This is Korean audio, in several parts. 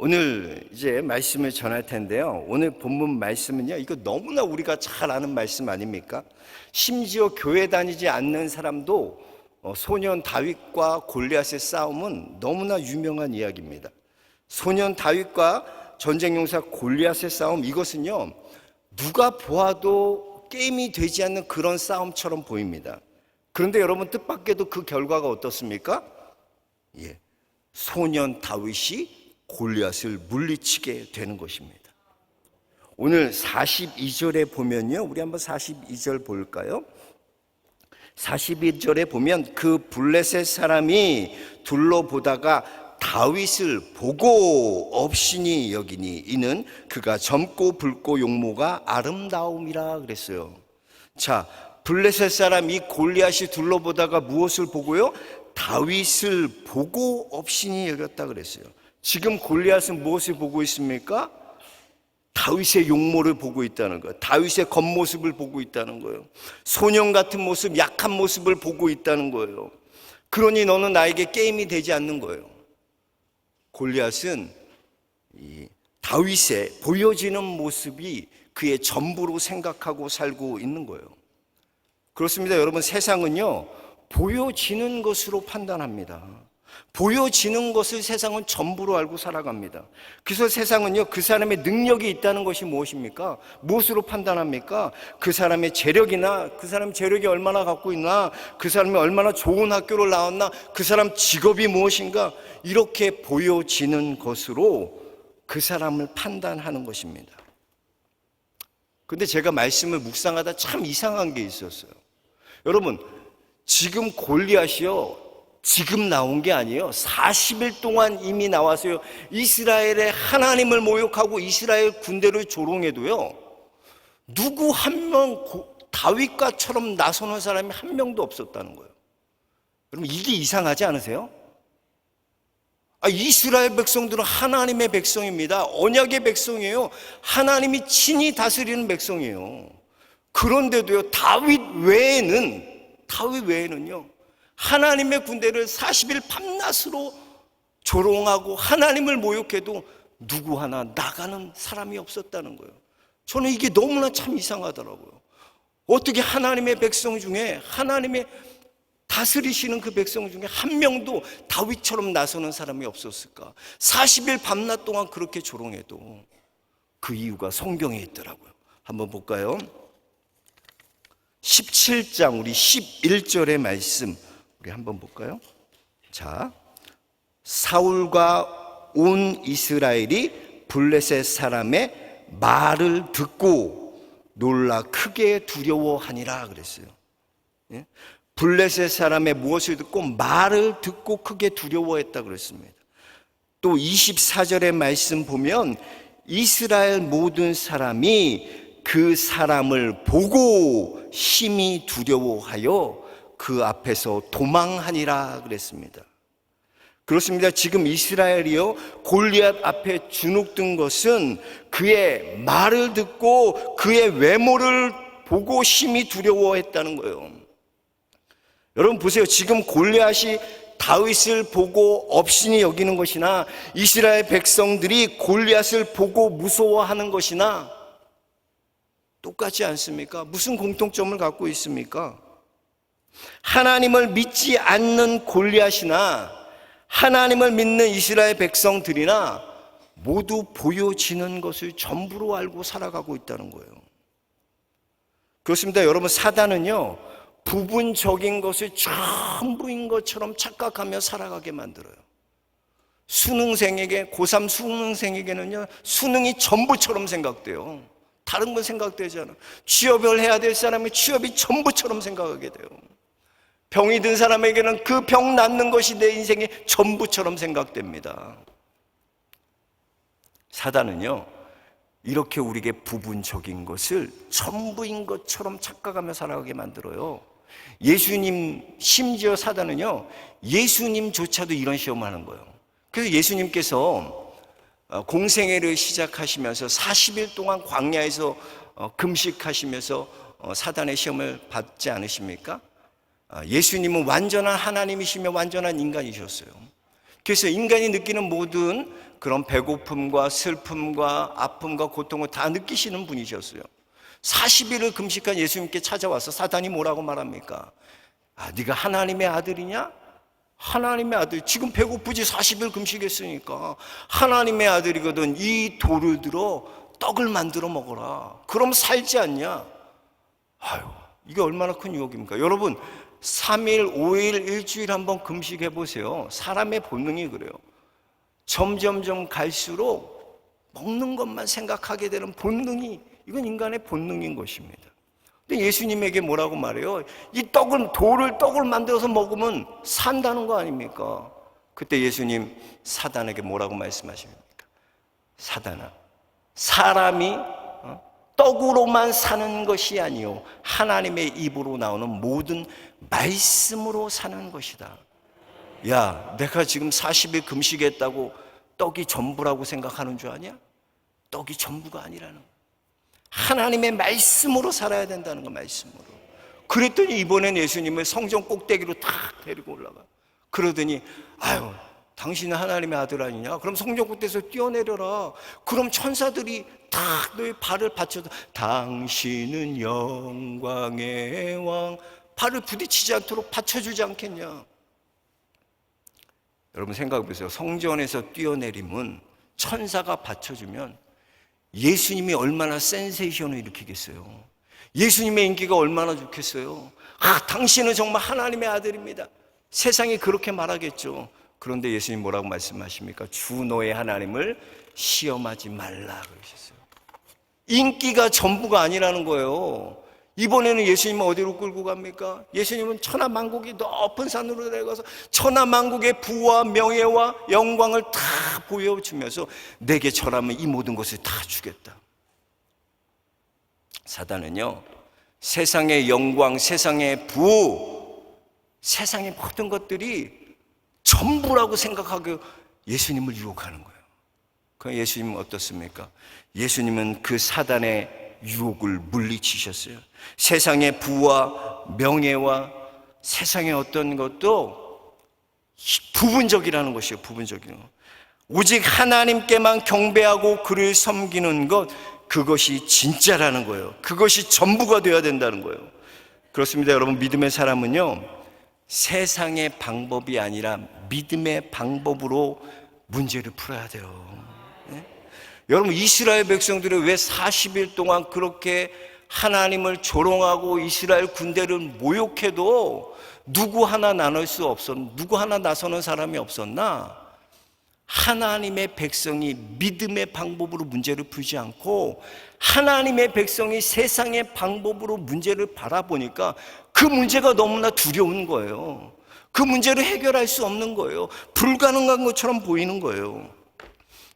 오늘 이제 말씀을 전할 텐데요. 오늘 본문 말씀은요, 이거 너무나 우리가 잘 아는 말씀 아닙니까? 심지어 교회 다니지 않는 사람도 소년 다윗과 골리앗의 싸움은 너무나 유명한 이야기입니다. 소년 다윗과 전쟁 용사 골리앗의 싸움, 이것은요, 누가 보아도 게임이 되지 않는 그런 싸움처럼 보입니다. 그런데 여러분, 뜻밖에도 그 결과가 어떻습니까? 소년 다윗이 골리앗을 물리치게 되는 것입니다. 오늘 42절에 보면요, 우리 한번 42절 볼까요? 42절에 보면 그 블레셋 사람이 둘러보다가 다윗을 보고 업신이 여기니 이는 그가 젊고 붉고 용모가 아름다움이라 그랬어요. 자, 블레셋 사람이 골리앗이 둘러보다가 무엇을 보고요? 다윗을 보고 업신이 여겼다 그랬어요. 지금 골리앗은 무엇을 보고 있습니까? 다윗의 용모를 보고 있다는 거예요. 다윗의 겉모습을 보고 있다는 거예요. 소년 같은 모습, 약한 모습을 보고 있다는 거예요. 그러니 너는 나에게 게임이 되지 않는 거예요. 골리앗은 다윗의 보여지는 모습이 그의 전부로 생각하고 살고 있는 거예요. 그렇습니다. 여러분, 세상은요, 보여지는 것으로 판단합니다. 보여지는 것을 세상은 전부로 알고 살아갑니다. 그래서 세상은요, 그 사람의 능력이 있다는 것이 무엇입니까? 무엇으로 판단합니까? 그 사람의 재력이나 그 사람 재력이 얼마나 갖고 있나, 그 사람이 얼마나 좋은 학교를 나왔나, 그 사람 직업이 무엇인가, 이렇게 보여지는 것으로 그 사람을 판단하는 것입니다. 근데 제가 말씀을 묵상하다 참 이상한 게 있었어요. 여러분, 지금 골리앗이요, 지금 나온 게 아니에요. 40일 동안 이미 나와서요, 이스라엘의 하나님을 모욕하고 이스라엘 군대를 조롱해도요, 누구 한 명 다윗과처럼 나서는 사람이 한 명도 없었다는 거예요. 여러분, 이게 이상하지 않으세요? 이스라엘 백성들은 하나님의 백성입니다. 언약의 백성이에요. 하나님이 친히 다스리는 백성이에요. 그런데도요, 다윗 외에는요, 하나님의 군대를 40일 밤낮으로 조롱하고 하나님을 모욕해도 누구 하나 나가는 사람이 없었다는 거예요. 저는 이게 너무나 참 이상하더라고요. 어떻게 하나님의 백성 중에, 하나님의 다스리시는 그 백성 중에 한 명도 다윗처럼 나서는 사람이 없었을까? 40일 밤낮 동안 그렇게 조롱해도 그 이유가 성경에 있더라고요. 한번 볼까요? 17장 우리 11절의 말씀 우리 한번 볼까요? 자, 사울과 온 이스라엘이 블레셋 사람의 말을 듣고 놀라 크게 두려워하니라 그랬어요. 블레셋 사람의 무엇을 듣고? 말을 듣고 크게 두려워했다 그랬습니다. 또 24절의 말씀 보면 이스라엘 모든 사람이 그 사람을 보고 심히 두려워하여 그 앞에서 도망하니라 그랬습니다. 그렇습니다. 지금 이스라엘이요, 골리앗 앞에 주눅든 것은 그의 말을 듣고 그의 외모를 보고 심히 두려워했다는 거예요. 여러분 보세요. 지금 골리앗이 다윗을 보고 업신이 여기는 것이나 이스라엘 백성들이 골리앗을 보고 무서워하는 것이나 똑같지 않습니까? 무슨 공통점을 갖고 있습니까? 하나님을 믿지 않는 골리앗이나 하나님을 믿는 이스라엘 백성들이나 모두 보여지는 것을 전부로 알고 살아가고 있다는 거예요. 그렇습니다. 여러분, 사단은요, 부분적인 것을 전부인 것처럼 착각하며 살아가게 만들어요. 수능생에게, 고3 수능생에게는요, 수능이 전부처럼 생각돼요. 다른 건 생각되지 않아. 취업을 해야 될 사람이 취업이 전부처럼 생각하게 돼요. 병이 든 사람에게는 그 병 낫는 것이 내 인생의 전부처럼 생각됩니다. 사단은요, 이렇게 우리에게 부분적인 것을 전부인 것처럼 착각하며 살아가게 만들어요. 예수님, 심지어 사단은요, 예수님조차도 이런 시험을 하는 거예요. 그래서 예수님께서 공생애를 시작하시면서 40일 동안 광야에서 금식하시면서 사단의 시험을 받지 않으십니까? 예수님은 완전한 하나님이시며 완전한 인간이셨어요. 그래서 인간이 느끼는 모든 그런 배고픔과 슬픔과 아픔과 고통을 다 느끼시는 분이셨어요. 40일을 금식한 예수님께 찾아와서 사단이 뭐라고 말합니까? 네가 하나님의 아들이냐? 하나님의 아들, 지금 배고프지 40일 금식했으니까 하나님의 아들이거든. 이 돌을 들어 떡을 만들어 먹어라. 그럼 살지 않냐? 이게 얼마나 큰 유혹입니까? 여러분, 3일, 5일, 일주일 한번 금식해 보세요. 사람의 본능이 그래요. 점점점 갈수록 먹는 것만 생각하게 되는 본능이, 이건 인간의 본능인 것입니다. 근데 예수님에게 뭐라고 말해요? 이 떡을 만들어서 먹으면 산다는 거 아닙니까? 그때 예수님 사단에게 뭐라고 말씀하십니까? 사단아, 사람이 떡으로만 사는 것이 아니요 하나님의 입으로 나오는 모든 말씀으로 사는 것이다. 야, 내가 지금 40일 금식했다고 떡이 전부라고 생각하는 줄 아냐? 떡이 전부가 아니라는 거야. 하나님의 말씀으로 살아야 된다는 거, 말씀으로. 그랬더니 이번엔 예수님을 성전 꼭대기로 탁 데리고 올라가. 그러더니 당신은 하나님의 아들 아니냐? 그럼 성전 꼭대기에서 뛰어내려라. 그럼 천사들이 탁 너의 발을 받쳐서 당신은 영광의 왕, 발을 부딪히지 않도록 받쳐주지 않겠냐? 여러분 생각해 보세요. 성전에서 뛰어내림은 천사가 받쳐주면 예수님이 얼마나 센세이션을 일으키겠어요? 예수님의 인기가 얼마나 좋겠어요? 당신은 정말 하나님의 아들입니다. 세상이 그렇게 말하겠죠. 그런데 예수님 뭐라고 말씀하십니까? 주 너의 하나님을 시험하지 말라 그러셨어요. 인기가 전부가 아니라는 거예요. 이번에는 예수님은 어디로 끌고 갑니까? 예수님은 천하만국이 높은 산으로 내려가서 천하만국의 부와 명예와 영광을 다 보여주면서 내게 절하면 이 모든 것을 다 주겠다. 사단은요, 세상의 영광, 세상의 부, 세상의 모든 것들이 전부라고 생각하고 예수님을 유혹하는 거예요. 그럼 예수님은 어떻습니까? 예수님은 그 사단의 유혹을 물리치셨어요. 세상의 부와 명예와 세상의 어떤 것도 부분적이라는 것이에요. 부분적인 것. 오직 하나님께만 경배하고 그를 섬기는 것, 그것이 진짜라는 거예요. 그것이 전부가 되어야 된다는 거예요. 그렇습니다. 여러분, 믿음의 사람은요, 세상의 방법이 아니라 믿음의 방법으로 문제를 풀어야 돼요. 여러분, 이스라엘 백성들이 왜 40일 동안 그렇게 하나님을 조롱하고 이스라엘 군대를 모욕해도 누구 하나 누구 하나 나서는 사람이 없었나? 하나님의 백성이 믿음의 방법으로 문제를 풀지 않고 하나님의 백성이 세상의 방법으로 문제를 바라보니까 그 문제가 너무나 두려운 거예요. 그 문제를 해결할 수 없는 거예요. 불가능한 것처럼 보이는 거예요.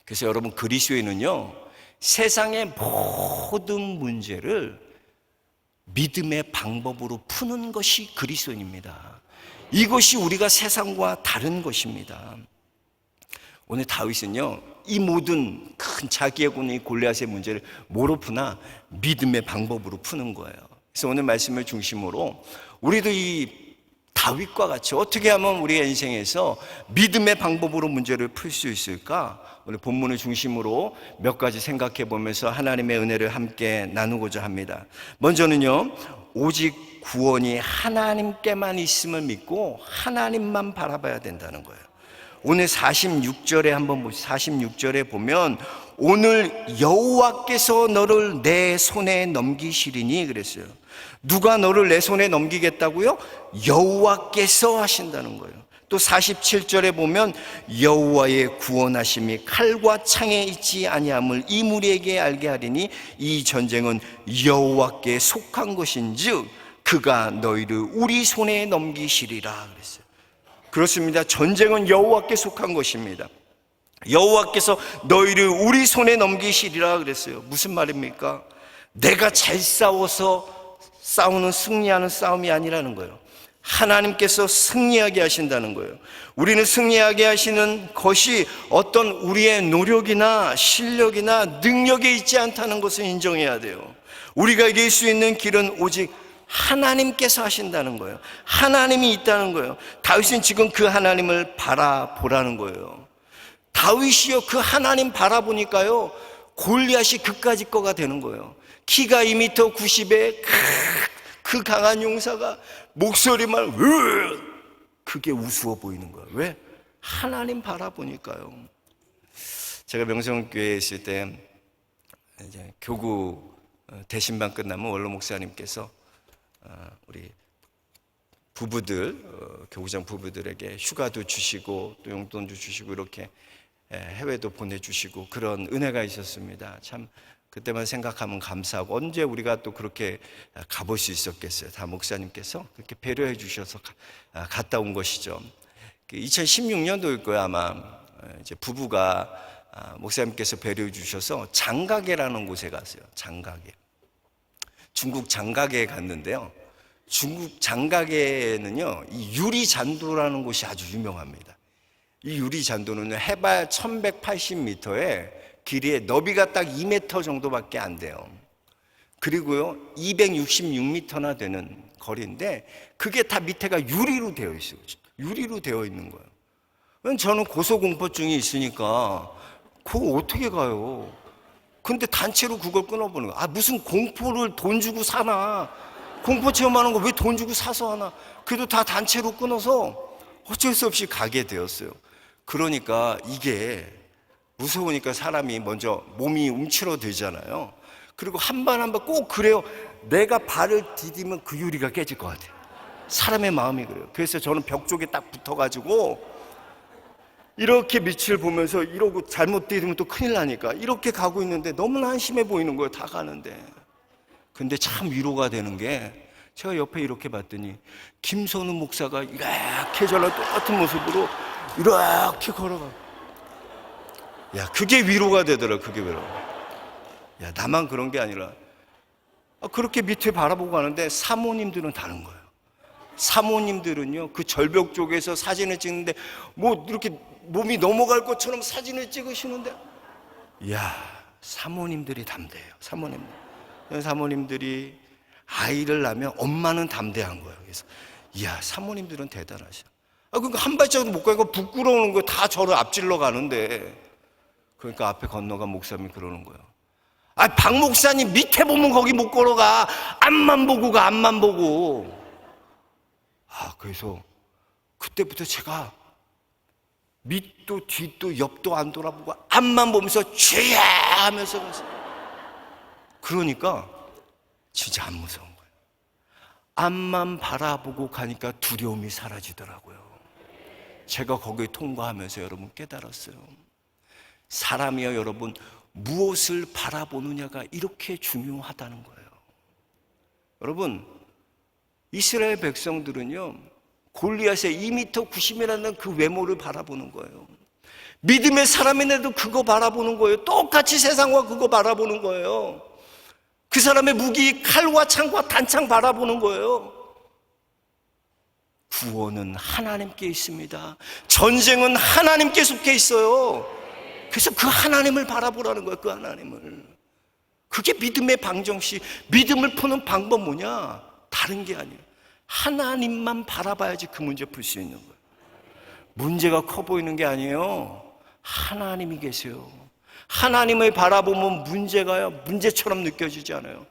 그래서 여러분, 그리스도인은요, 세상의 모든 문제를 믿음의 방법으로 푸는 것이 그리스도인입니다. 이것이 우리가 세상과 다른 것입니다. 오늘 다윗은요, 이 모든 큰 자기의 군이 골리앗의 문제를 뭐로 푸나? 믿음의 방법으로 푸는 거예요. 그래서 오늘 말씀을 중심으로 우리도 이 다윗과 같이 어떻게 하면 우리의 인생에서 믿음의 방법으로 문제를 풀 수 있을까? 오늘 본문을 중심으로 몇 가지 생각해 보면서 하나님의 은혜를 함께 나누고자 합니다. 먼저는요, 오직 구원이 하나님께만 있음을 믿고 하나님만 바라봐야 된다는 거예요. 오늘 46절에 한번 보시죠. 46절에 보면 오늘 여호와께서 너를 내 손에 넘기시리니 그랬어요. 누가 너를 내 손에 넘기겠다고요? 여호와께서 하신다는 거예요. 또 47절에 보면 여호와의 구원하심이 칼과 창에 있지 아니함을 이 무리에게 알게 하리니 이 전쟁은 여호와께 속한 것인즉 그가 너희를 우리 손에 넘기시리라 그랬어요. 그렇습니다. 전쟁은 여호와께 속한 것입니다. 여호와께서 너희를 우리 손에 넘기시리라 그랬어요. 무슨 말입니까? 내가 잘 싸워서 싸우는 승리하는 싸움이 아니라는 거예요. 하나님께서 승리하게 하신다는 거예요. 우리는 승리하게 하시는 것이 어떤 우리의 노력이나 실력이나 능력에 있지 않다는 것을 인정해야 돼요. 우리가 이길 수 있는 길은 오직 하나님께서 하신다는 거예요. 하나님이 있다는 거예요. 다윗은 지금 그 하나님을 바라보라는 거예요. 다윗이요, 그 하나님 바라보니까요, 골리앗이 그까짓 거가 되는 거예요. 키가 2m 90에 그 강한 용사가 목소리만 그게 우스워 보이는 거예요. 왜? 하나님 바라보니까요. 제가 명성교회에 있을 때 이제 교구 대신반 끝나면 원로 목사님께서 우리 부부들, 교구장 부부들에게 휴가도 주시고 또 용돈도 주시고 이렇게 해외도 보내주시고 그런 은혜가 있었습니다. 참 그때만 생각하면 감사하고, 언제 우리가 또 그렇게 가볼 수 있었겠어요. 다 목사님께서 그렇게 배려해 주셔서 갔다 온 것이죠. 2016년도일 거예요 아마. 이제 부부가 목사님께서 배려해 주셔서 장가게라는 곳에 갔어요. 장가게. 중국 장가게에 갔는데요, 중국 장가게는요, 이 유리잔도라는 곳이 아주 유명합니다. 이 유리잔도는 해발 1180m에 길이에 너비가 딱 2m 정도밖에 안 돼요. 그리고요 266m나 되는 거리인데 그게 다 밑에가 유리로 되어 있어요. 유리로 되어 있는 거예요. 저는 고소공포증이 있으니까 그거 어떻게 가요? 근데 단체로 그걸 끊어보는 거예요. 무슨 공포를 돈 주고 사나, 공포 체험하는 거 왜 돈 주고 사서 하나. 그래도 다 단체로 끊어서 어쩔 수 없이 가게 되었어요. 그러니까 이게 무서우니까 사람이 먼저 몸이 움츠러들잖아요. 그리고 한 번 한 번 꼭 그래요. 내가 발을 디디면 그 유리가 깨질 것 같아요. 사람의 마음이 그래요. 그래서 저는 벽 쪽에 딱 붙어가지고 이렇게 밑을 보면서 이러고 잘못 디디면 또 큰일 나니까 이렇게 가고 있는데 너무나 한심해 보이는 거예요. 다 가는데. 근데 참 위로가 되는 게, 제가 옆에 이렇게 봤더니 김선우 목사가 이렇게 저랑 똑같은 모습으로 이렇게 걸어가. 야, 그게 위로가 되더라. 그게 위로. 야, 나만 그런 게 아니라 그렇게 밑에 바라보고 가는데 사모님들은 다른 거예요. 사모님들은요, 그 절벽 쪽에서 사진을 찍는데 뭐 이렇게 몸이 넘어갈 것처럼 사진을 찍으시는데, 야, 사모님들이 담대해요. 사모님들이 아이를 낳으면 엄마는 담대한 거예요. 그래서 이야, 사모님들은 대단하셔. 그러니까 한 발짝도 못 가니까 부끄러우는 거예요. 다 저를 앞질러 가는데. 그러니까 앞에 건너간 목사님이 그러는 거예요. 박 목사님 밑에 보면 거기 못 걸어가. 앞만 보고 가, 앞만 보고. 그래서 그때부터 제가 밑도 뒤도 옆도 안 돌아보고 앞만 보면서 죄야 하면서 갔어요. 그러니까 진짜 안 무서운 거예요. 앞만 바라보고 가니까 두려움이 사라지더라고요. 제가 거기 통과하면서 여러분 깨달았어요. 사람이요, 여러분, 무엇을 바라보느냐가 이렇게 중요하다는 거예요. 여러분, 이스라엘 백성들은요, 골리앗의 2m 90이라는 그 외모를 바라보는 거예요. 믿음의 사람인데도 그거 바라보는 거예요. 똑같이 세상과 그거 바라보는 거예요. 그 사람의 무기, 칼과 창과 단창 바라보는 거예요. 구원은 하나님께 있습니다. 전쟁은 하나님께 속해 있어요. 그래서 그 하나님을 바라보라는 거예요. 그 하나님을. 그게 믿음의 방정식. 믿음을 푸는 방법 뭐냐? 다른 게 아니에요. 하나님만 바라봐야지 그 문제 풀 수 있는 거예요. 문제가 커 보이는 게 아니에요. 하나님이 계세요. 하나님을 바라보면 문제가요, 문제처럼 느껴지지 않아요.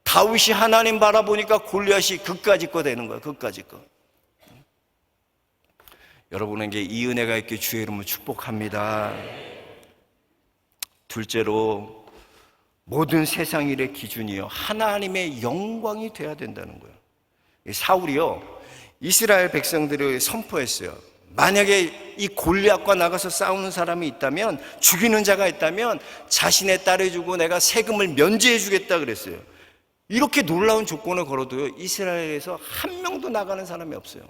다윗이 하나님 바라보니까 골리앗이 그까짓 거 되는 거예요. 그까짓 거. 여러분에게 이 은혜가 있게 주의 이름으로 축복합니다. 둘째로, 모든 세상 일의 기준이요, 하나님의 영광이 돼야 된다는 거예요. 사울이요, 이스라엘 백성들을 선포했어요. 만약에 이 골리앗과 나가서 싸우는 사람이 있다면, 죽이는 자가 있다면 자신의 딸을 주고 내가 세금을 면제해 주겠다 그랬어요. 이렇게 놀라운 조건을 걸어도요, 이스라엘에서 한 명도 나가는 사람이 없어요.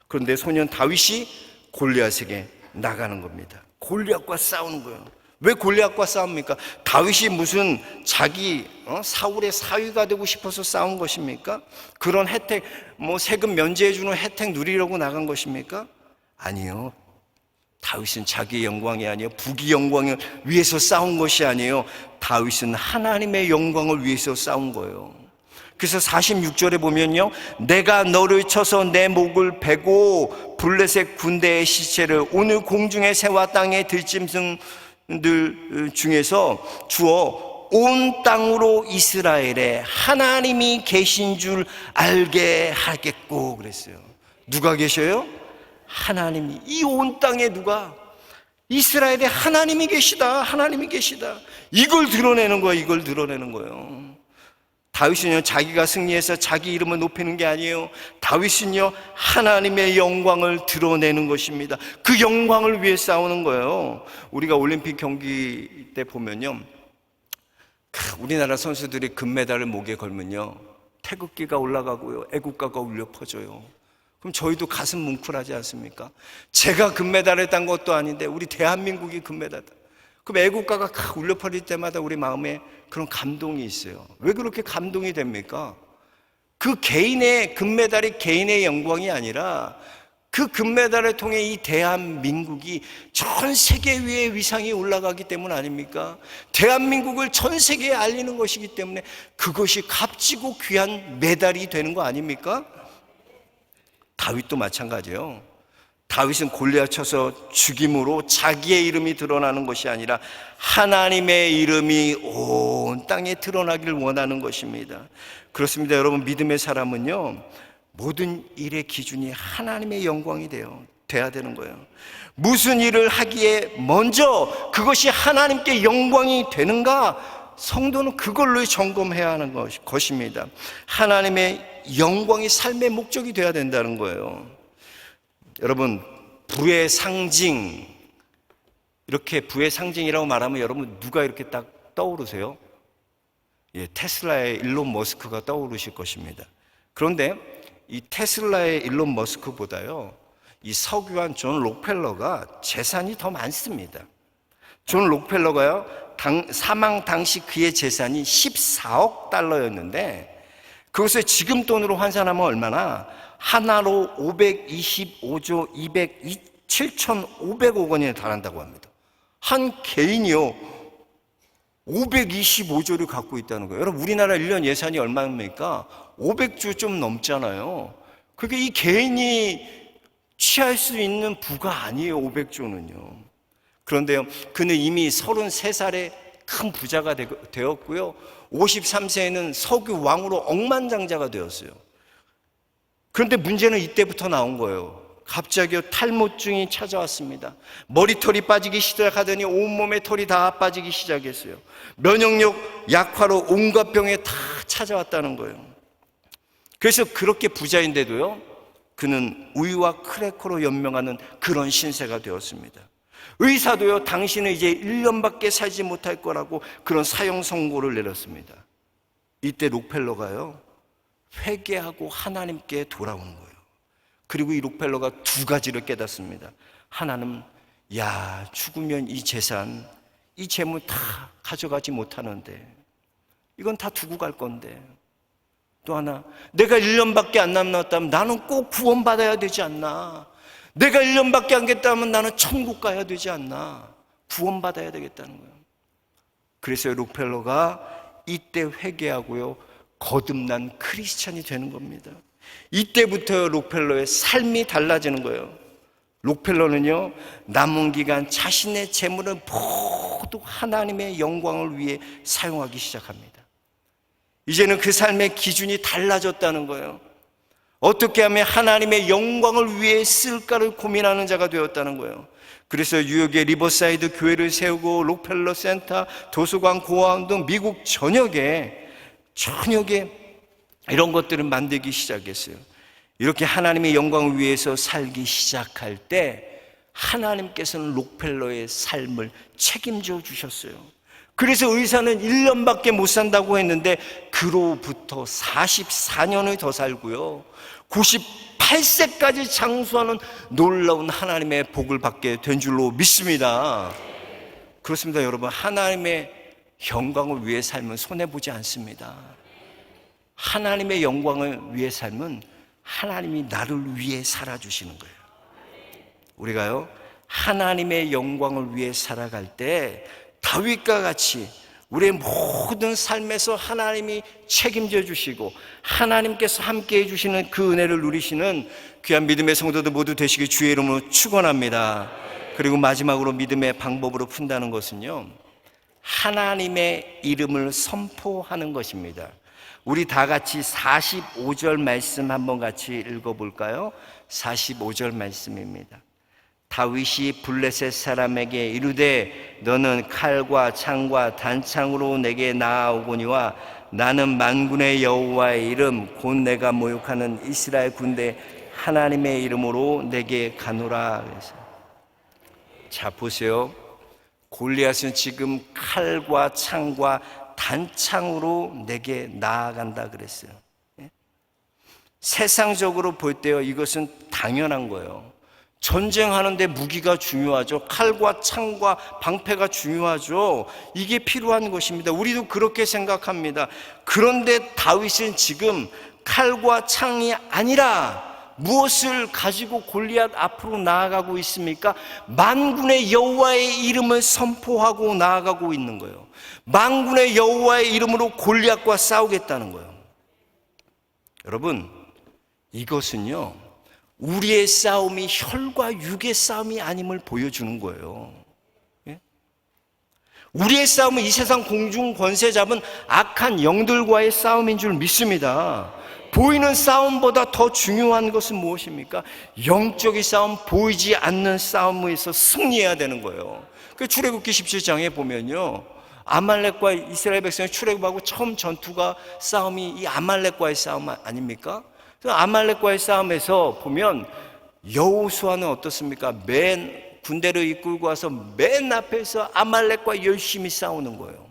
그런데 소년 다윗이 골리앗에게 나가는 겁니다. 골리앗과 싸우는 거예요. 왜 골리앗과 싸웁니까? 다윗이 무슨 자기 사울의 사위가 되고 싶어서 싸운 것입니까? 그런 혜택, 세금 면제해 주는 혜택 누리려고 나간 것입니까? 아니요. 다윗은 자기의 영광이 아니에요. 부귀 영광을 위해서 싸운 것이 아니에요. 다윗은 하나님의 영광을 위해서 싸운 거예요. 그래서 46절에 보면요, 내가 너를 쳐서 내 목을 베고 블레셋 군대의 시체를 오늘 공중의 새와 땅의 들짐승들 중에서 주어 온 땅으로 이스라엘에 하나님이 계신 줄 알게 하겠고 그랬어요. 누가 계셔요? 하나님이. 이 온 땅에 누가? 이스라엘에 하나님이 계시다. 하나님이 계시다. 이걸 드러내는 거예요. 이걸 드러내는 거예요. 다윗은요, 자기가 승리해서 자기 이름을 높이는 게 아니에요. 다윗은요, 하나님의 영광을 드러내는 것입니다. 그 영광을 위해 싸우는 거예요. 우리가 올림픽 경기 때 보면요, 우리나라 선수들이 금메달을 목에 걸면요, 태극기가 올라가고요, 애국가가 울려 퍼져요. 그럼 저희도 가슴 뭉클하지 않습니까? 제가 금메달을 딴 것도 아닌데 우리 대한민국이 금메달, 그럼 애국가가 울려 퍼질 때마다 우리 마음에 그런 감동이 있어요. 왜 그렇게 감동이 됩니까? 그 개인의 금메달이 개인의 영광이 아니라 그 금메달을 통해 이 대한민국이 전 세계 위에 위상이 올라가기 때문 아닙니까? 대한민국을 전 세계에 알리는 것이기 때문에 그것이 값지고 귀한 메달이 되는 거 아닙니까? 다윗도 마찬가지예요. 다윗은 골리앗 쳐서 죽임으로 자기의 이름이 드러나는 것이 아니라 하나님의 이름이 온 땅에 드러나길 원하는 것입니다. 그렇습니다. 여러분, 믿음의 사람은요, 모든 일의 기준이 하나님의 영광이 돼야 되는 거예요. 무슨 일을 하기에 먼저 그것이 하나님께 영광이 되는가? 성도는 그걸로 점검해야 하는 것입니다. 하나님의 영광이 삶의 목적이 돼야 된다는 거예요. 여러분, 부의 상징, 이렇게 부의 상징이라고 말하면 여러분 누가 이렇게 딱 떠오르세요? 예, 테슬라의 일론 머스크가 떠오르실 것입니다. 그런데 이 테슬라의 일론 머스크보다요, 이 석유왕 존 록펠러가 재산이 더 많습니다. 존 록펠러가요, 사망 당시 그의 재산이 14억 달러였는데 그것을 지금 돈으로 환산하면 얼마나? 하나로 525조 7,500억 원에 달한다고 합니다. 한 개인이요, 525조를 갖고 있다는 거예요. 여러분, 우리나라 1년 예산이 얼마입니까? 500조 좀 넘잖아요. 그게 이 개인이 취할 수 있는 부가 아니에요, 500조는요. 그런데요, 그는 이미 33살에 큰 부자가 되었고요, 53세에는 석유 왕으로 억만장자가 되었어요. 그런데 문제는 이때부터 나온 거예요. 갑자기 탈모증이 찾아왔습니다. 머리털이 빠지기 시작하더니 온몸에 털이 다 빠지기 시작했어요. 면역력 약화로 온갖 병에 다 찾아왔다는 거예요. 그래서 그렇게 부자인데도요, 그는 우유와 크래커로 연명하는 그런 신세가 되었습니다. 의사도요, 당신은 이제 1년밖에 살지 못할 거라고 그런 사형 선고를 내렸습니다. 이때 록펠러가요, 회개하고 하나님께 돌아오는 거예요. 그리고 이 록펠러가 두 가지를 깨닫습니다. 하나는, 죽으면 이 재산, 이 재물 다 가져가지 못하는데, 이건 다 두고 갈 건데. 또 하나, 내가 1년밖에 안 남았다면 나는 꼭 구원받아야 되지 않나? 내가 1년밖에 안 됐다면 나는 천국 가야 되지 않나? 구원받아야 되겠다는 거예요. 그래서 록펠러가 이때 회개하고요, 거듭난 크리스찬이 되는 겁니다. 이때부터 록펠러의 삶이 달라지는 거예요. 록펠러는요, 남은 기간 자신의 재물을 모두 하나님의 영광을 위해 사용하기 시작합니다. 이제는 그 삶의 기준이 달라졌다는 거예요. 어떻게 하면 하나님의 영광을 위해 쓸까를 고민하는 자가 되었다는 거예요. 그래서 뉴욕의 리버사이드 교회를 세우고 록펠러 센터, 도서관, 고아원 등 미국 전역에 이런 것들을 만들기 시작했어요. 이렇게 하나님의 영광을 위해서 살기 시작할 때 하나님께서는 록펠러의 삶을 책임져 주셨어요. 그래서 의사는 1년밖에 못 산다고 했는데 그로부터 44년을 더 살고요, 98세까지 장수하는 놀라운 하나님의 복을 받게 된 줄로 믿습니다. 그렇습니다. 여러분, 하나님의 영광을 위해 삶은 손해보지 않습니다. 하나님의 영광을 위해 삶은 하나님이 나를 위해 살아주시는 거예요. 우리가요, 하나님의 영광을 위해 살아갈 때 다윗과 같이 우리의 모든 삶에서 하나님이 책임져 주시고 하나님께서 함께해 주시는 그 은혜를 누리시는 귀한 믿음의 성도들 모두 되시길 주의 이름으로 축원합니다. 그리고 마지막으로 믿음의 방법으로 푼다는 것은요, 하나님의 이름을 선포하는 것입니다. 우리 다 같이 45절 말씀 한번 같이 읽어볼까요? 45절 말씀입니다. 다윗이 블레셋 사람에게 이르되 너는 칼과 창과 단창으로 내게 나아오거니와 나는 만군의 여호와의 이름 곧 내가 모욕하는 이스라엘 군대 하나님의 이름으로 내게 가노라. 그래서 자 보세요. 골리앗은 지금 칼과 창과 단창으로 내게 나아간다 그랬어요. 세상적으로 볼 때요, 이것은 당연한 거예요. 전쟁하는데 무기가 중요하죠. 칼과 창과 방패가 중요하죠. 이게 필요한 것입니다. 우리도 그렇게 생각합니다. 그런데 다윗은 지금 칼과 창이 아니라 무엇을 가지고 골리앗 앞으로 나아가고 있습니까? 만군의 여호와의 이름을 선포하고 나아가고 있는 거예요. 만군의 여호와의 이름으로 골리앗과 싸우겠다는 거예요. 여러분, 이것은요, 우리의 싸움이 혈과 육의 싸움이 아님을 보여주는 거예요. 우리의 싸움은 이 세상 공중 권세 잡은 악한 영들과의 싸움인 줄 믿습니다. 보이는 싸움보다 더 중요한 것은 무엇입니까? 영적인 싸움, 보이지 않는 싸움에서 승리해야 되는 거예요. 그 출애굽기 17장에 보면요, 아말렉과 이스라엘 백성이 출애굽하고 처음 전투가 싸움이 이 아말렉과의 싸움 아닙니까? 아말렉과의 싸움에서 보면 여호수아는 어떻습니까? 맨 군대를 이끌고 와서 맨 앞에서 아말렉과 열심히 싸우는 거예요.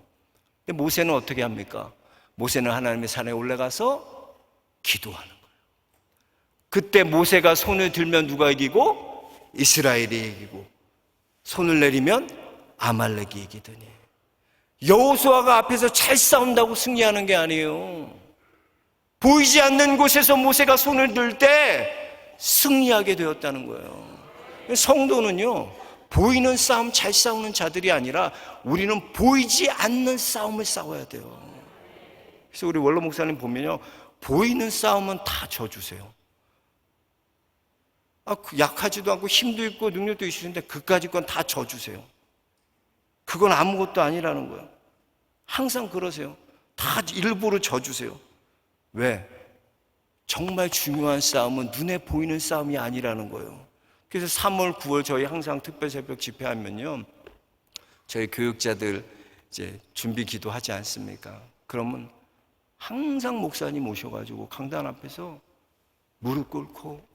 근데 모세는 어떻게 합니까? 모세는 하나님의 산에 올라가서 기도하는 거예요. 그때 모세가 손을 들면 누가 이기고? 이스라엘이 이기고, 손을 내리면 아말렉이 이기더니, 여호수아가 앞에서 잘 싸운다고 승리하는 게 아니에요. 보이지 않는 곳에서 모세가 손을 들 때 승리하게 되었다는 거예요. 성도는요, 보이는 싸움 잘 싸우는 자들이 아니라 우리는 보이지 않는 싸움을 싸워야 돼요. 그래서 우리 원로 목사님 보면요, 보이는 싸움은 다 져주세요. 약하지도 않고 힘도 있고 능력도 있으신데 그까짓 건 다 져주세요. 그건 아무것도 아니라는 거예요. 항상 그러세요. 다 일부러 져주세요. 왜? 정말 중요한 싸움은 눈에 보이는 싸움이 아니라는 거예요. 그래서 3월, 9월 저희 항상 특별 새벽 집회하면요, 저희 교육자들 이제 준비 기도하지 않습니까? 그러면 항상 목사님 오셔가지고 강단 앞에서 무릎 꿇고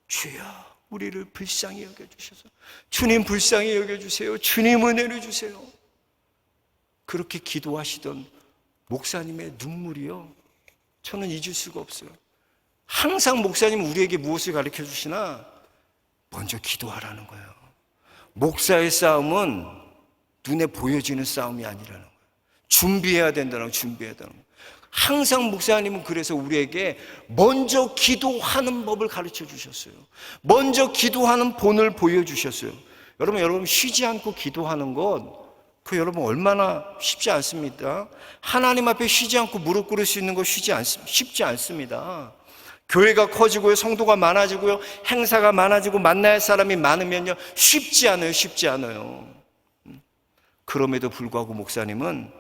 주여 우리를 불쌍히 여겨주셔서, 주님 불쌍히 여겨주세요, 주님 은혜를 주세요, 그렇게 기도하시던 목사님의 눈물이요, 저는 잊을 수가 없어요. 항상 목사님 우리에게 무엇을 가르쳐 주시나? 먼저 기도하라는 거예요. 목사의 싸움은 눈에 보여지는 싸움이 아니라는 거예요. 준비해야 된다는 거예요. 준비해야 된다는 거예요. 항상 목사님은 그래서 우리에게 먼저 기도하는 법을 가르쳐 주셨어요. 먼저 기도하는 본을 보여주셨어요. 여러분 쉬지 않고 기도하는 것, 그 여러분 얼마나 쉽지 않습니까? 하나님 앞에 쉬지 않고 무릎 꿇을 수 있는 거 쉽지 않습니다. 교회가 커지고요, 성도가 많아지고요, 행사가 많아지고 만날 사람이 많으면요, 쉽지 않아요. 그럼에도 불구하고 목사님은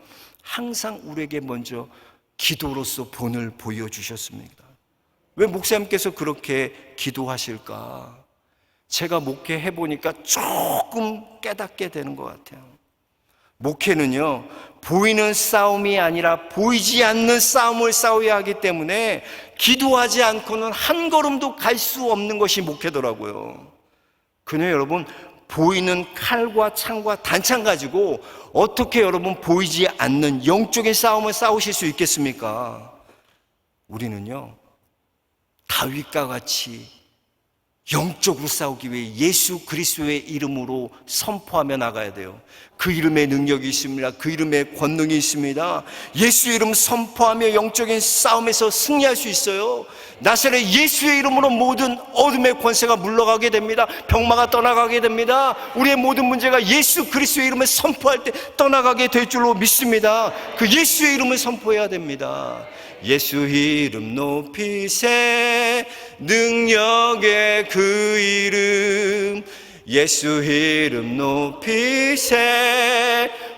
항상 우리에게 먼저 기도로서 본을 보여주셨습니다. 왜 목사님께서 그렇게 기도하실까? 제가 목회해보니까 조금 깨닫게 되는 것 같아요. 목회는요, 보이는 싸움이 아니라 보이지 않는 싸움을 싸워야 하기 때문에 기도하지 않고는 한 걸음도 갈 수 없는 것이 목회더라고요. 그냥 여러분, 보이는 칼과 창과 단창 가지고 어떻게 여러분 보이지 않는 영적인 싸움을 싸우실 수 있겠습니까? 우리는요, 다윗과 같이 영적으로 싸우기 위해 예수 그리스도의 이름으로 선포하며 나가야 돼요. 그 이름에 능력이 있습니다. 그 이름에 권능이 있습니다. 예수의 이름 선포하며 영적인 싸움에서 승리할 수 있어요. 나사렛 예수의 이름으로 모든 어둠의 권세가 물러가게 됩니다. 병마가 떠나가게 됩니다. 우리의 모든 문제가 예수 그리스도의 이름을 선포할 때 떠나가게 될 줄로 믿습니다. 그 예수의 이름을 선포해야 됩니다. 예수 이름 높이세, 능력의 그 이름. 예수 이름 높이세,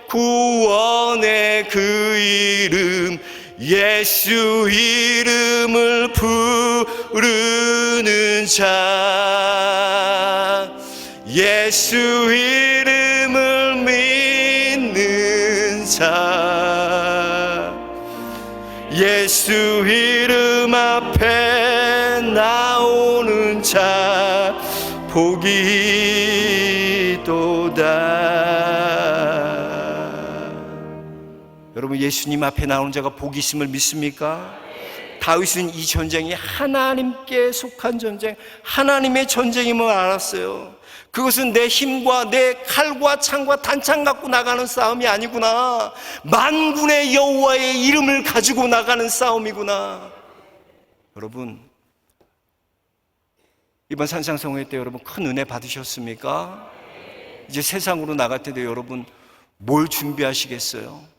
구원의 그 이름. 예수 이름을 부르는 자, 예수 이름을 믿는 자, 예수 이름 앞에 나오는 자 복이 있도다. 여러분, 예수님 앞에 나오는 자가 복이 있음을 믿습니까? 다윗은 이 전쟁이 하나님께 속한 전쟁, 하나님의 전쟁임을 알았어요. 그것은 내 힘과 내 칼과 창과 단창 갖고 나가는 싸움이 아니구나. 만군의 여호와의 이름을 가지고 나가는 싸움이구나. 여러분, 이번 산상성회 때 여러분 큰 은혜 받으셨습니까? 이제 세상으로 나갈 때도 여러분 뭘 준비하시겠어요?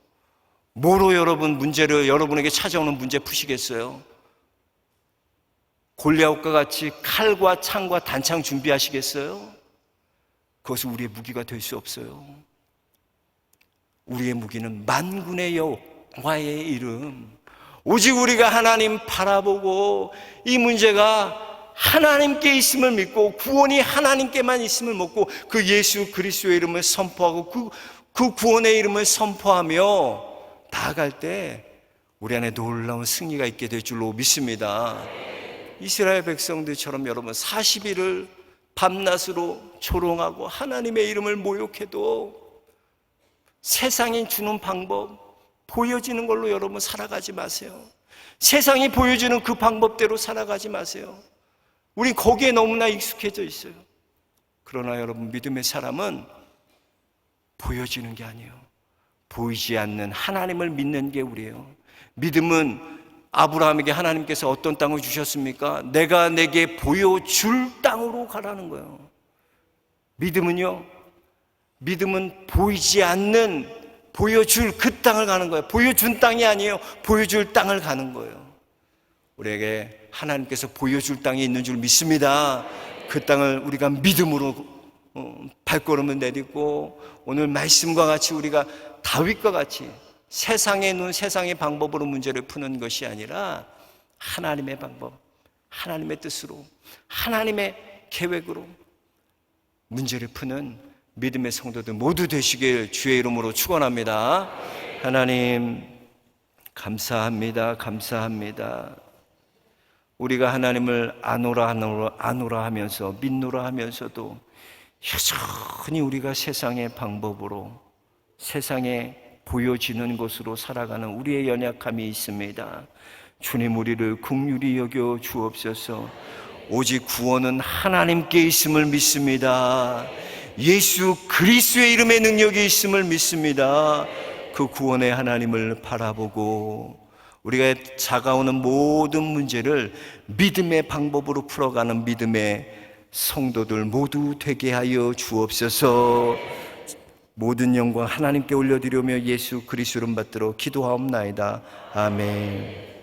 뭐로 여러분 문제를, 여러분에게 찾아오는 문제 푸시겠어요? 골리앗과 같이 칼과 창과 단창 준비하시겠어요? 그것은 우리의 무기가 될 수 없어요. 우리의 무기는 만군의 여호와의 이름. 오직 우리가 하나님 바라보고 이 문제가 하나님께 있음을 믿고 구원이 하나님께만 있음을 믿고 그 예수 그리스도의 이름을 선포하고 그 구원의 이름을 선포하며 나아갈 때 우리 안에 놀라운 승리가 있게 될 줄로 믿습니다. 이스라엘 백성들처럼 여러분 40일을 밤낮으로 조롱하고 하나님의 이름을 모욕해도 세상이 주는 방법, 보여지는 걸로 여러분 살아가지 마세요. 세상이 보여주는 그 방법대로 살아가지 마세요. 우린 거기에 너무나 익숙해져 있어요. 그러나 여러분, 믿음의 사람은 보여지는 게 아니에요. 보이지 않는 하나님을 믿는 게 우리예요. 믿음은 아브라함에게 하나님께서 어떤 땅을 주셨습니까? 내가 내게 보여줄 땅으로 가라는 거예요. 믿음은요, 믿음은 보이지 않는, 보여줄 그 땅을 가는 거예요. 보여준 땅이 아니에요. 보여줄 땅을 가는 거예요. 우리에게 하나님께서 보여줄 땅이 있는 줄 믿습니다. 그 땅을 우리가 믿음으로 발걸음을 내딛고 오늘 말씀과 같이 우리가 다윗과 같이 세상의 눈, 세상의 방법으로 문제를 푸는 것이 아니라 하나님의 방법, 하나님의 뜻으로, 하나님의 계획으로 문제를 푸는 믿음의 성도들 모두 되시길 주의 이름으로 축원합니다. 하나님 감사합니다. 감사합니다. 우리가 하나님을 아노라 하면서 믿노라 하면서도 여전히 우리가 세상의 방법으로, 세상에 보여지는 것으로 살아가는 우리의 연약함이 있습니다. 주님, 우리를 긍휼히 여겨 주옵소서. 오직 구원은 하나님께 있음을 믿습니다. 예수 그리스도의 이름의 능력이 있음을 믿습니다. 그 구원의 하나님을 바라보고 우리가 다가오는 모든 문제를 믿음의 방법으로 풀어가는 믿음의 성도들 모두 되게 하여 주옵소서. 모든 영광 하나님께 올려드리며 예수 그리스도 이름 받들어 기도하옵나이다. 아멘.